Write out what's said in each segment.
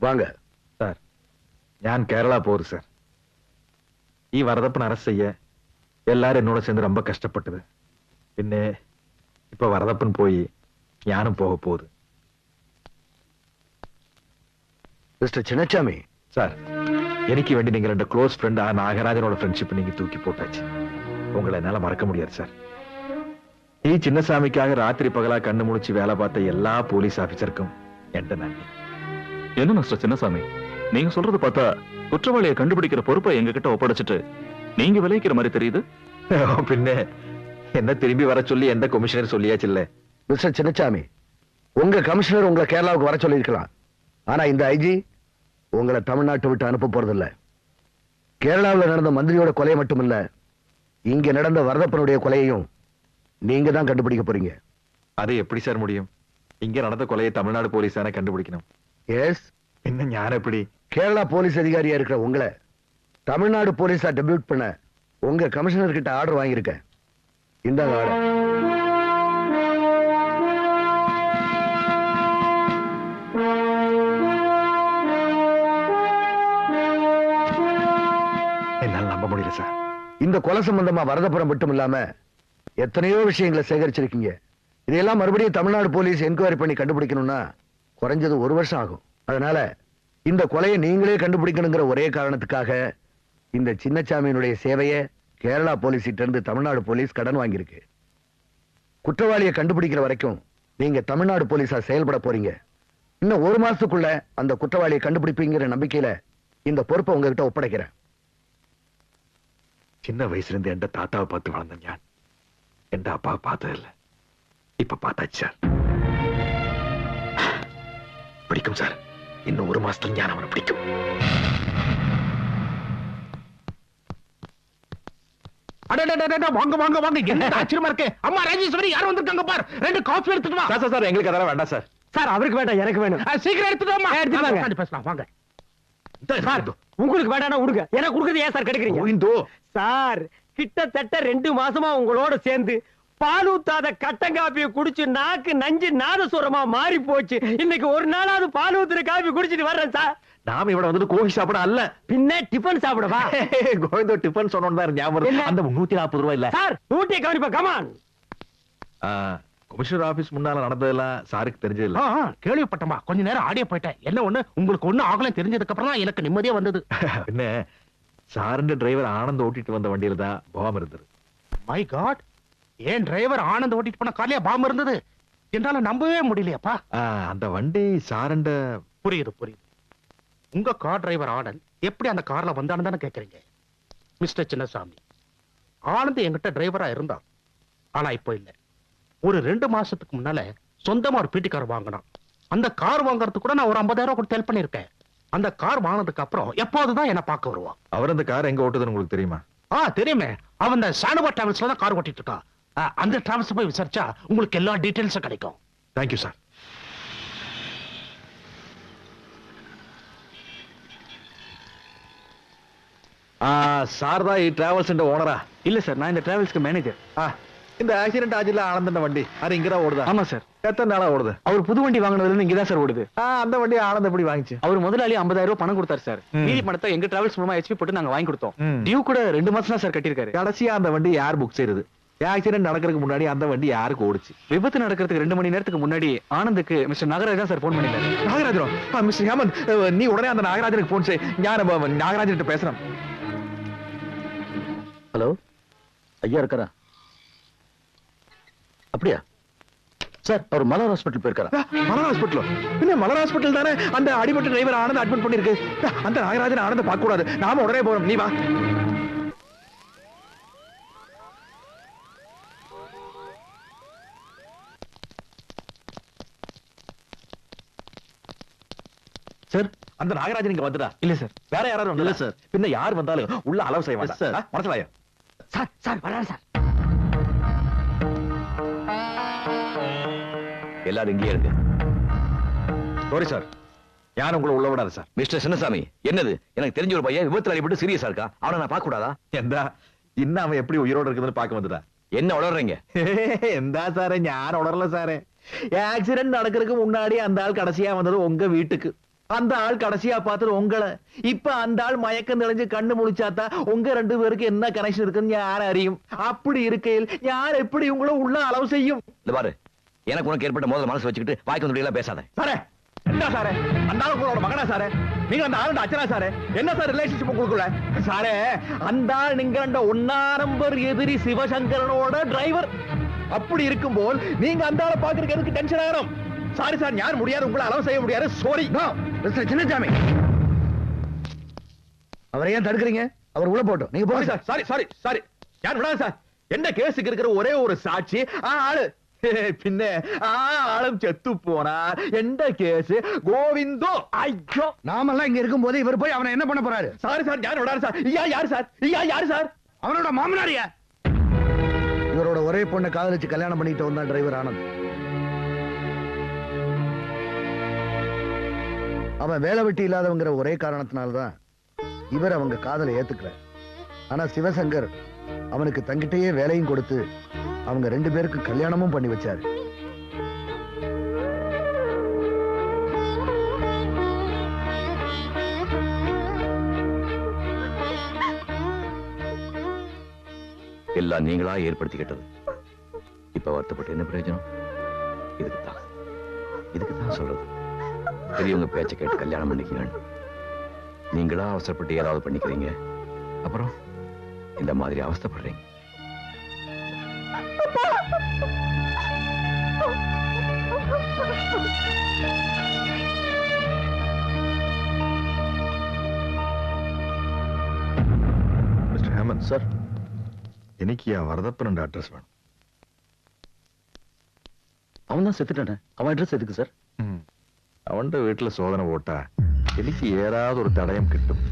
வாங்க സാർ ഞാൻ കേരള പോറ് സാർ ഈ വരദപ്പൻ അറസ്റ്റ് ചെയ്യ എല്ലാരും എന്നോട് சேர்ந்து ரொம்ப കഷ്ടപ്പെട്ടത് പിന്നെ ഇപ്പൊ വരദപ്പൻ പോയി ഞാനും പോക പോகுது மிஸ்டர் சின்னசாமி சார் எனக்கு வேண்டி நீங்க ரெண்டு க்ளோஸ் ஃப்ரெண்ட் நாகராஜனோட ஃப்ரெண்ட்ஷிப் நீங்க தூக்கி போட்டாச்சு உங்களை என்னால மறக்க முடியாது சார் ഈ ചിന്നസ്വാമിക്കാக രാത്രി പകലാ കണ്ണു മുളിച്ച് വേല பார்த்த எல்லா போலீஸ் ஆபீசருக்கும் என்கிட்ட நன்றி. என்ன மிஸ்டர் சின்னசாமி நீங்க சொல்றது பார்த்தா குற்றவாளியை கண்டுபிடிக்கிற பொறுப்பை எங்க கிட்ட ஒப்படைச்சிட்டு நீங்க விளைவிக்கிற மாதிரி தெரியுது. പിന്നെ என்ன திரும்பி வர சொல்லி எந்த கமிஷனர் சொல்லியாச்சுல்ல. மிஸ்டர் சின்னசாமி உங்க கமிஷனர் உங்களை கேரளாவுக்கு வர சொல்லி இருக்கலாம். ஆனா இந்த ஐஜி உங்களை தமிழ்நாட்டை விட்டு அனுப்ப போறதில்ல. கேரளாவில் நடந்த மந்திரியோட கொலை மட்டும் இல்ல, இங்க நடந்த வரதப்பனுடைய கொலையையும் நீங்க தான் கண்டுபிடிக்க போறீங்க. அது எப்படி சார் முடியும்? இங்க நடந்த கொலையை தமிழ்நாடு போலீஸ் தானே கண்டுபிடிக்கணும். எஸ். என்ன ஞான எப்படி? கேரளா போலீஸ் அதிகாரியா இருக்கிற உங்களை தமிழ்நாடு போலீஸா டெபியூட் பண்ண உங்க கமிஷனர் கிட்ட ஆர்டர் வாங்கியிருக்கேன். இந்த ஆர்டர். என்னால நம்ப முடியல சார். இந்த கொலை சம்பந்தமா வரதப்புறம் மட்டும் இல்லாம எத்தனையோ விஷயங்களை சேகரிச்சிருக்கீங்க. இதையெல்லாம் மறுபடியும் தமிழ்நாடு போலீஸ் என்கொயரி பண்ணி கண்டுபிடிக்கணும்னா குறைஞ்சது 1 வருஷம் ஆகும். அதனால இந்த கொலையை நீங்களே கண்டுபிடிக்கணுங்கிற ஒரே காரணத்துக்காக இந்த சின்னசாமியினுடைய சேவையை கேரளா போலீஸ் கிட்ட இருந்து தமிழ்நாடு போலீஸ் கடன் வாங்கியிருக்கு. குற்றவாளியை கண்டுபிடிக்கிற வரைக்கும் நீங்க தமிழ்நாடு போலீஸா செயல்பட போறீங்க. இன்னும் 1 மாசத்துக்குள்ள அந்த குற்றவாளியை கண்டுபிடிப்பீங்கிற நம்பிக்கையில இந்த பொறுப்பை உங்ககிட்ட ஒப்படைக்கிறேன். சின்ன வயசுல இருந்து எந்த தாத்தாவை பார்த்து வளர்ந்தேன் ஞான். எந்த அப்பாவை பார்த்ததில்ல. இப்ப பார்த்தாச்சு சார். பிடிக்கும் சார். இன்னும் 1 மாசத்துல ஞான் அவனை பிடிக்கும். வாங்க வாங்க வாங்க. என்ன ஆச்சரியமா இருக்கு. அம்மா ராஜேஸ்வரி யாரும் வந்திருக்காங்க பார். 2 காஃபி எடுத்துட்டு வா. சார் சார் எங்களுக்கு அதெல்லாம் வேண்டாம் சார். சார் அவருக்கு வேண்டாம், எனக்கு வேணும். சீக்கிரம் எடுத்துட்டு வாமா. எடுத்துட்டு பேசலாம் வாங்க. சார் உங்களுக்கு வேண்டாம் விடுங்க. எனக்கு கொடுக்கறது ஏன் சார் கிடைக்கிறீங்க? சார் கிட்டத்தட்ட 2 மாசமா உங்களோட சேர்ந்து பாலூத்தாத கட்டன் காப்பியை குடிச்சு நாக்கு நஞ்சு நாதசுரமா மாறி போச்சு. இன்னைக்கு ஒரு நாளாவது பாலூத்துற காப்பி குடிச்சிட்டு வர்றேன் சார். நாம இவட வந்துட்டு கோழி சாப்பிட அல்ல, பின்ன டிபன் சாப்பிடவா? கோவிந்தோ டிபன் சொன்னோன்னு தான் ஞாபகம். அந்த 140 ரூபாய் இல்ல சார் 100 கவனிப்பா. கமான். கமிஷனர் ஆபீஸ் முன்னால நடந்ததெல்லாம் சாருக்கு தெரிஞ்சது இல்ல. கேள்விப்பட்டமா கொஞ்ச நேரம் ஆடிய போயிட்டேன். என்ன ஒண்ணு உங்களுக்கு ஒண்ணு ஆகலாம் தெரிஞ்சதுக்கு அப்புறம் தான் எனக்கு நிம்மதியா வந்தது. என்ன சாருന്റെ டிரைவர் ஆனந்த் ஓட்டிட்டு வந்த வண்டியில தான் பாம் இருந்தது. மை காட், ஏன் டிரைவர் ஆனந்த் ஓட்டிட்டு போன கார்லயே பாம் இருந்தது? என்னால நம்பவே முடியலையாப்பா. அந்த வண்டி சாருண்ட. புரியுது புரியுது. உங்க கார் டிரைவர் ஆனந்த் எப்படி அந்த கார்ல வந்தான்னு தானே கேக்குறீங்க. மிஸ்டர் சின்னசாமி, ஆனந்த் என்கிட்ட டிரைவரா இருந்தா, ஆனா இப்போ இல்ல. ஒரு 2 மாசத்துக்கு முன்னால சொந்தமா ஒரு பிடி கார் வாங்கினான். அந்த கார் வாங்குறதுக்கு கூட நான் ஒரு 50,000 கொடுத்து ஹெல்ப் பண்ணிருக்கேன். அந்த கார் வாங்கினதுக்கு அப்புறம் எப்போதுதான் என்ன பார்க்க வருவான். அவர் அந்த கார் எங்க ஓட்டுதுன்னு உங்களுக்கு தெரியுமா? தெரியுமே. அவன் சானுவா டிராவல்ஸ்ல தான் கார் ஓட்டிட்டு இருக்கான். அந்த டிராவல்ஸ் போய் விசாரிச்சா உங்களுக்கு எல்லா டீடைல்ஸும் கிடைக்கும். Thank you sir. சார் தான் ഈ டிராவல்ஸ் ஓனரா? இல்ல சார், நான் இந்த டிராவல்ஸ்க்கு மேனேஜர். இந்த ஆக்சிடென்ட் ஆச்சுல ஆனந்த வண்டி, அது இங்கதான் ஓடுதா? ஆமா சார். எத்தனை நாளா ஓடுது? அவர் புது வண்டி வாங்கினதுல இருந்து இங்கதான் சார் ஓடுது. அந்த வண்டி ஆனந்த் எப்படி வாங்கிச்சு? அவர் முதலாளி 50,000 ரூபாய் பணம் கொடுத்தாரு சார். மீதி பணத்தை எங்க டிராவல்ஸ் மூலமா HP போட்டு நாங்க வாங்கி கொடுத்தோம். டியூ கூட 2 மாசம் தான் சார் கட்டியிருக்காரு. கடைசியா அந்த வண்டி யார் புக் செய்யறது? ஆக்சிடென்ட் நடக்கிறதுக்கு முன்னாடி அந்த வண்டி யாருக்கு ஓடுச்சு? விபத்து நடக்கிறதுக்கு 2 மணி நேரத்துக்கு முன்னாடி ஆனந்துக்கு மிஸ்டர் நாகராஜ் தான் சார் போன் பண்ணிட்டாரு. நாகராஜன்? மிஸ்டர் ஹேமந்த், நீ உடனே அந்த நாகராஜனுக்கு போன் செய். நான் நாகராஜன் கிட்ட பேசுறேன். ஹலோ, ஐயா இருக்காரா? அப்படியா சார்? அவர் மலர் ஹாஸ்பிட்டல் போயிருக்காரா? மலர் ஹாஸ்பிட்டல்? இல்ல, மலர் ஹாஸ்பிட்டல் தானே அந்த அடிபட்ட டிரைவர் ஆனந்த் அட்மிட் பண்ணிருக்கு. அந்த நாகராஜன் ஆனந்த் பார்க்க கூடாது. நாம உடனே போறோம். நீ வா. சார், அந்த நாகராஜன் இங்க வந்துடா? இல்ல சார். வேற யாராவது? இல்ல சார். பின்ன யார் வந்தாலும் உள்ள அலோவ் செய்ய மாட்டேன் சார். மனசுலாயா? சார் சார் வராரு சார். எல்லாரும் இங்கே இருக்கு. சாரி சார், யாரும் உங்களை உள்ள விடாது சார். மிஸ்டர் சின்னசாமி, என்னது? எனக்கு தெரிஞ்ச ஒரு பையன் விபத்துல அடிபட்டு சீரியஸா இருக்கா. அவனை நான் பார்க்க கூடாதா? എന്താ இன்னும் அவன் எப்படி உயிரோட இருக்குதுன்னு பார்க்க வந்துட்டா? என்ன உளறீங்க? എന്താ സാറേ, ഞാൻ ഉളറല സാറേ. ஆக்சிடென்ட் நடக்கிறதுக்கு முன்னாடி அந்த ஆள் கடைசியா வந்தது உங்க வீட்டுக்கு. அந்த ஆள் கடைசியா பார்த்தது உங்களை. இப்ப அந்த ஆள் மயக்கம் தெளிஞ்சு கண்ணு முழிச்சாத்தா உங்க 2 பேருக்கு என்ன கனெக்ஷன் இருக்குன்னு யார் அறியும்? அப்படி இருக்கையில் யார் எப்படி உங்களை உள்ள அளவு செய்யும்? பாரு, எனக்கு உனக்கு ஏற்பட்ட முதல்ல மனசு வச்சுக்கிட்டு வாய்க்கு வந்து பேசாத. சாரே, என்ன சாரே, அந்த ஆள் உங்களோட மகனா சாரே? நீங்க அந்த ஆளுடைய அச்சனா சாரே? என்ன சார் ரிலேஷன்ஷிப் உங்களுக்குள்ள? சாரே, அந்த ஆள் நீங்க ஒன்னா நம்பர் எதிரி சிவசங்கரனோட டிரைவர். அப்படி இருக்கும்போது நீங்க அந்த ஆளை பாக்குறதுக்கு எதுக்கு டென்ஷன் ஆயிரும்? சாரி சார், யார் முடியாது, உங்களை அளவு செய்ய முடியாது. சாரி. மிஸ்டர் சின்னசாமி, அவரை ஏன் தடுக்கிறீங்க? அவர் உள்ள போட்டோம், நீங்க போங்க சார். சாரி சாரி சாரி, யார் விடாது சார். என்ன கேஸுக்கு இருக்கிற ஒரே ஒரு சாட்சி ஆளு. பின்ன ஆளும் செத்து போனார். எந்த கேஸ் கோவிந்தோ. ஐயோ, நாமெல்லாம் இங்க இருக்கும் போது இவர் போய் அவனை என்ன பண்ண போறாரு? சாரி சார், யார் விடாது சார். ஐயா யாரு சார்? ஐயா யாரு சார்? அவனோட மாமனாரியா? இவரோட ஒரே பொண்ணை காதலிச்சு கல்யாணம் பண்ணிட்டு வந்தா டிரைவர் ஆனந்த். அவன் வேலை வெட்டி இல்லாதவங்கிற ஒரே காரணத்தினால்தான் இவர் அவங்க காதலை ஏத்துக்கல. ஆனா சிவசங்கர் அவனுக்கு தங்கிட்டே வேலையும் கொடுத்து அவங்க 2 பேருக்கு கல்யாணமும் பண்ணி வச்சாரு. எல்லாம் நீங்களா ஏற்படுத்திக்கிட்டது. இப்ப வருத்தப்பட்டு என்ன பிரயோஜனம்? இதுக்குத்தான் சொல்றது, பெரியவங்க பேச்ச கேட்டு கல்யாணம் பண்ணிக்கங்க. நீங்களா அவசரப்பட்டு ஏதாவது பண்ணிக்கிறீங்க, அப்புறம் இந்த மாதிரி அவஸ்தைப்படுறீங்க. மிஸ்டர் ஹேமந்த் சார், எனக்கு வரதப்பன் அட்ரஸ் வேணும். அவன் தான் செத்துட்டானே, அவன் அட்ரஸ் எதுக்கு சார்? அவன் வீட்டுல சோதனை போட்டா எனக்கு ஏதாவது ஒரு தடயம் கிட்டும்.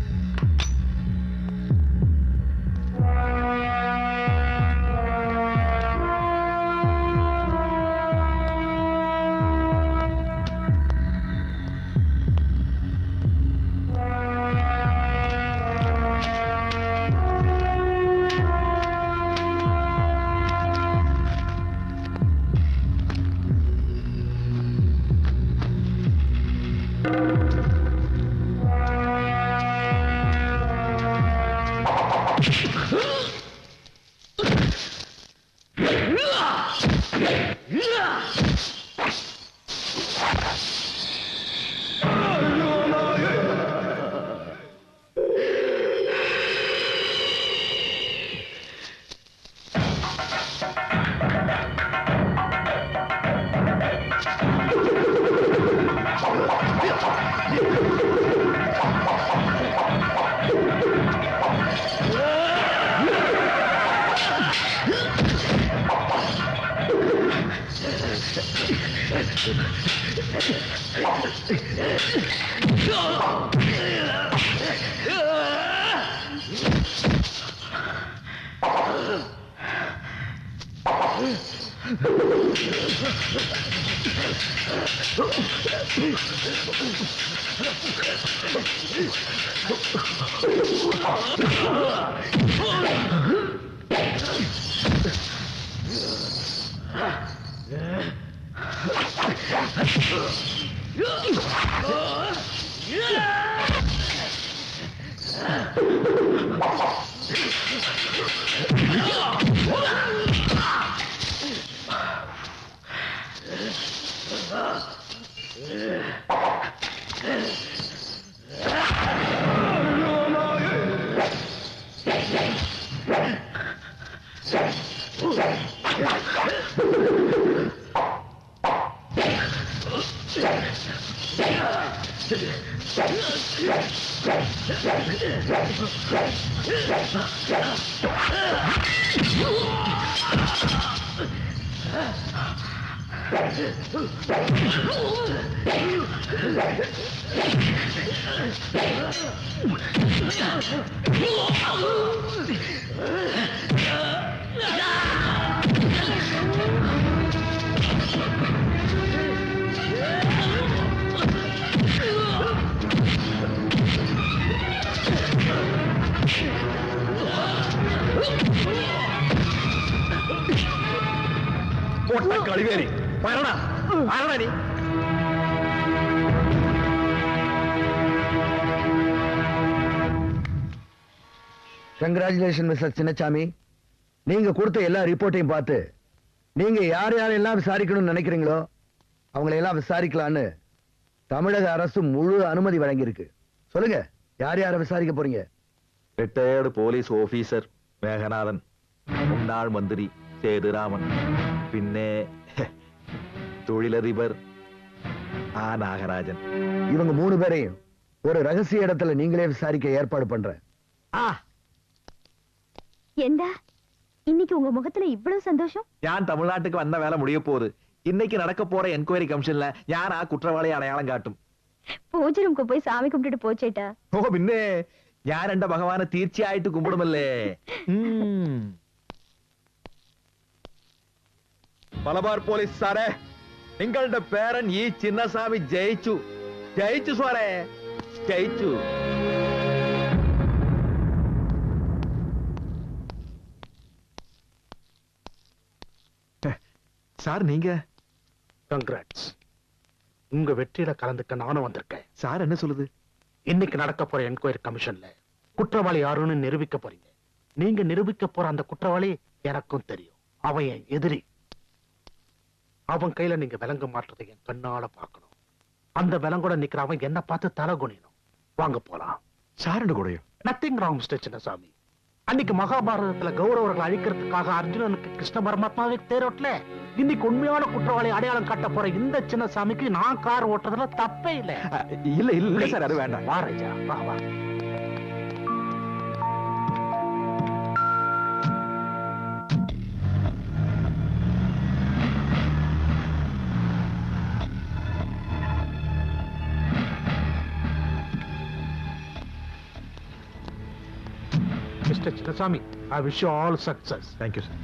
கழிவேறி நீ கங்க்ராச்சுலேஷன் மிஸ்டர் சின்னசாமி. நீங்க கொடுத்த எல்லா ரிப்போர்ட்டையும் பார்த்து நீங்க யார் யாரெல்லாம் விசாரிக்கணும்னு நினைக்கிறீங்களோ அவங்களை எல்லாம் விசாரிக்கலான்னு தமிழக அரசு முழு அனுமதி வழங்கியிருக்கு. சொல்லுங்க, யார் யாரை விசாரிக்க போறீங்க? ரிட்டையர்டு போலீஸ் ഓഫീസർ மேகநாதன், முன்னாள் மந்திரி சேதுராமன், பின்னே தொழிலதிபர் நாகராஜன். இவங்க 3 பேரையும் ஒரு ரகசிய இடத்துல நீங்களே விசாரிக்க ஏற்பாடு பண்றேன். എന്താ இன்னைக்கு உங்க முகத்துல இவ்வளவு சந்தோஷம்? ഞാൻ തമിഴ്നാட்டுக்கு வந்த வேலை முடிய போகுது. இன்னைக்கு நடக்க போற என்கொயரி கமிஷன்ல ഞാൻ ആ കുറ്റവാളിയെ அடையாளம் காட்டும். பூஜை ரூம்க்கு போய் சாமி கும்பிட்டுட்டு போச்சேட்டா. ഓ പിന്നെ ഞാൻ എന്റെ ഭഗവാനെ തീർച്ചയായിട്ടും കുம்பிടുമല്ലേ. മലബാർ പോലീസ് സാറേ, നിങ്ങളുടെ പേരൻ ഈ ചിന്നസ്വാമി ജയിച്ചു. ജയിച്ചു സാറേ, ജയിച്ചു. சார் நீங்க? கங்க்ராட்ஸ். உங்க வெற்றியில கலந்துக்க நானும் வந்திருக்கேன். சார் என்ன சொல்லுது? இன்னைக்கு நடக்க போற என்கொயரி கமிஷன்ல குற்றவாளி யாருன்னு நிரூபிக்க போறீங்க. நீங்க நிரூபிக்க போற அந்த குற்றவாளி எனக்கும் தெரியும். அவன் என் எதிரி. அவன் கையில நீங்க விலங்கு மாற்றத்தை என் கண்ணால பார்க்கணும். அந்த விலங்கோட நிக்கிற அவன் என்ன பார்த்து தலை குனியணும். வாங்க போலாம். சார் கூடயும் நத்திங் ராங் மிஸ்டர் சின்னசாமி. அன்னைக்கு மகாபாரதத்துல கௌரவர்களை அழிக்கிறதுக்காக அர்ஜுனனுக்கு கிருஷ்ண பரமாத்மாவை தேரோட்டல. இன்னைக்கு உண்மையான குற்றவாளி அடையாளம் காட்ட போற இந்த சின்னசாமிக்கு நான் கார் ஓட்டுறதுல தப்பே இல்ல. இல்ல இல்ல சார், அது வேண்டாம். வா ராஜா, வா வா. Mr. Chinnasamy, I wish you all success. Thank you, sir.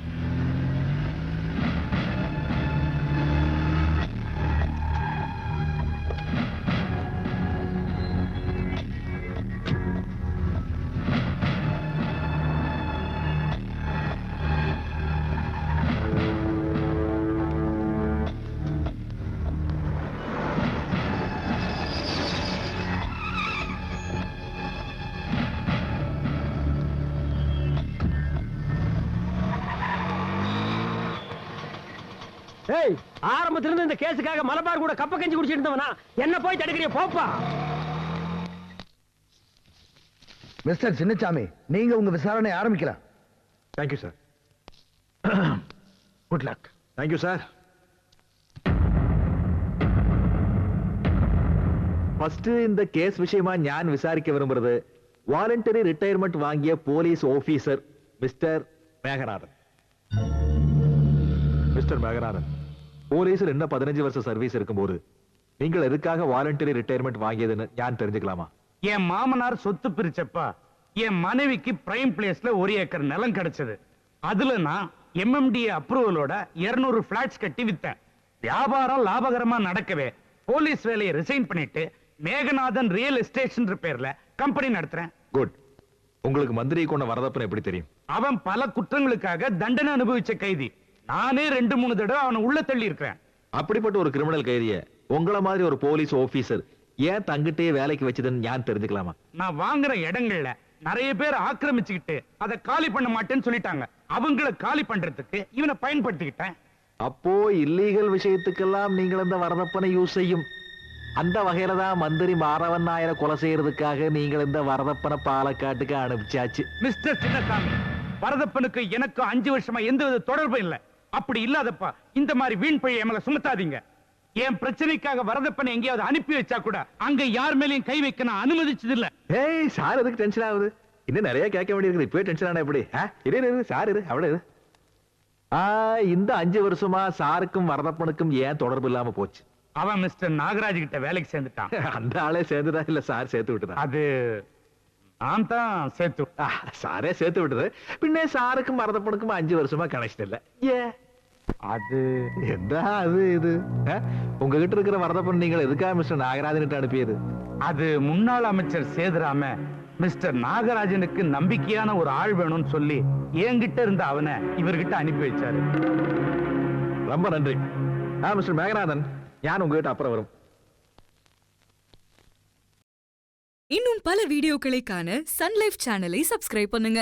ஆரம்பத்திலிருந்து இந்த கேஸுக்காக மலபார் கூட கப்ப கஞ்சி குடிச்சிட்டு இருந்தவனா என்ன போய் தடுக்கிறிய போப்பா. மிஸ்டர் சின்னசாமி, நீங்க உங்க விசாரணை ஆரம்பிக்கலாம். Thank you sir. Good luck. Thank you sir. First இந்த கேஸ் விஷயமா ஞான் விசாரிக்க விரும்புறது வாலண்டரி ரிட்டையர்மெண்ட் வாங்கிய police officer mister Meghanathan. Mister Meghanathan, போலீஸில் என்ன 15 வருஷம் சர்வீஸ் இருக்கும்போது நீங்கள் எதுக்காக வாலண்டரி ரிட்டையர்மெண்ட் வாங்கியதுன்னு ஞான் தெரிஞ்சுக்கலாமா? என் மாமனார் சொத்து பிரிச்சப்ப என் மனைவிக்கு பிரைம் பிளேஸ்ல 1 ஏக்கர் நிலம் கிடைச்சது. அதுல நான் MMDA அப்ரூவலோட 200 பிளாட்ஸ் கட்டி வித்தேன். வியாபாரம் லாபகரமா நடக்கவே போலீஸ் வேலையை ரிசைன் பண்ணிட்டு மேகநாதன் ரியல் எஸ்டேட் பேர்ல கம்பெனி நடத்துறேன். குட். உங்களுக்கு மந்திரி கொண்ட வரதப்பன் எப்படி தெரியும்? அவன் பல குற்றங்களுக்காக தண்டனை அனுபவிச்ச கைதி. நானே 2-3 தடவை அவனை உள்ள தள்ளி இருக்கிறேன். அப்படிப்பட்ட ஒரு கிரிமினல் கைதிய உங்கள மாதிரி ஒரு போலீஸ் ஆபீசர் ஏன் தங்கிட்டே வேலைக்கு வச்சதுன்னு ஞான் தெரிஞ்சுக்கலாமா? நான் வாங்குற இடங்கள்ல நிறைய பேர் ஆக்கிரமிச்சுக்கிட்டு அதை காலி பண்ண மாட்டேன்னு சொல்லிட்டாங்க. அவங்கள காலி பண்றதுக்கு இவனை பயன்படுத்திக்கிட்டேன். அப்போ இல்லீகல் விஷயத்துக்கெல்லாம் நீங்கள் இந்த வரதப்பனை யூஸ் செய்யும். அந்த வகையில தான் மந்திரி மாறவன் நாயரை கொலை செய்யறதுக்காக நீங்கள் இந்த வரதப்பனை பாலக்காட்டுக்கு அனுப்பிச்சாச்சு. மிஸ்டர் சின்னசாமி, வரதப்பனுக்கு எனக்கு 5 வருஷமா எந்தவித தொடர்பும் இல்லை. அப்படி இல்லாதப்பா இந்த மாதிரி வீண் பழியை மேல சுமத்தாதீங்க. என் பிரச்சனைக்காக வரதப்பனை எங்கேயாவது அனுப்பி வச்சா கூட அங்க யார் மேலேயும் கை வைக்க நான் அனுமதிச்சது இல்ல. ஏய் சார், எதுக்கு டென்ஷன் ஆகுது? இன்னும் நிறைய கேட்க வேண்டியிருக்குது. இப்பவே டென்ஷன் ஆனா எப்படி? இரு சார், இரு அவ்வளவு இரு. இந்த 5 வருஷமா சாருக்கும் வரதப்பனுக்கும் ஏன் தொடர்பு இல்லாம போச்சு? அவன் மிஸ்டர் நாகராஜ் கிட்ட வேலைக்கு சேர்ந்துட்டான். அந்த ஆளே சேர்ந்துதான் இல்ல சார் சேர்த்து விட்டுதான்? அது நான் தான் சேர்த்து. சாரே சேர்த்து விட்டது. பின்னே சாருக்கும் வரதப்பனுக்கும் 5 வருஷமா கனெக்ஷன் இல்ல. அது எந்த அது இது உங்ககிட்ட இருக்கிற வரதப்பன் நீங்கள் எதுக்காக மிஸ்டர் நாகராஜன் அனுப்பியது? அது முன்னாள் அமைச்சர் சேதுராம மிஸ்டர் நாகராஜனுக்கு நம்பிக்கையான ஒரு ஆள் வேணும்னு சொல்லி என்கிட்ட இருந்த அவனை இவர்கிட்ட அனுப்பி வச்சாரு. ரொம்ப நன்றி. மிஸ்டர் மேகநாதன், ஞான் உங்ககிட்ட அப்புறம் வரும். இன்னும் பல வீடியோக்களை காண சன் லைஃப் சேனலை சப்ஸ்கிரைப் பண்ணுங்க.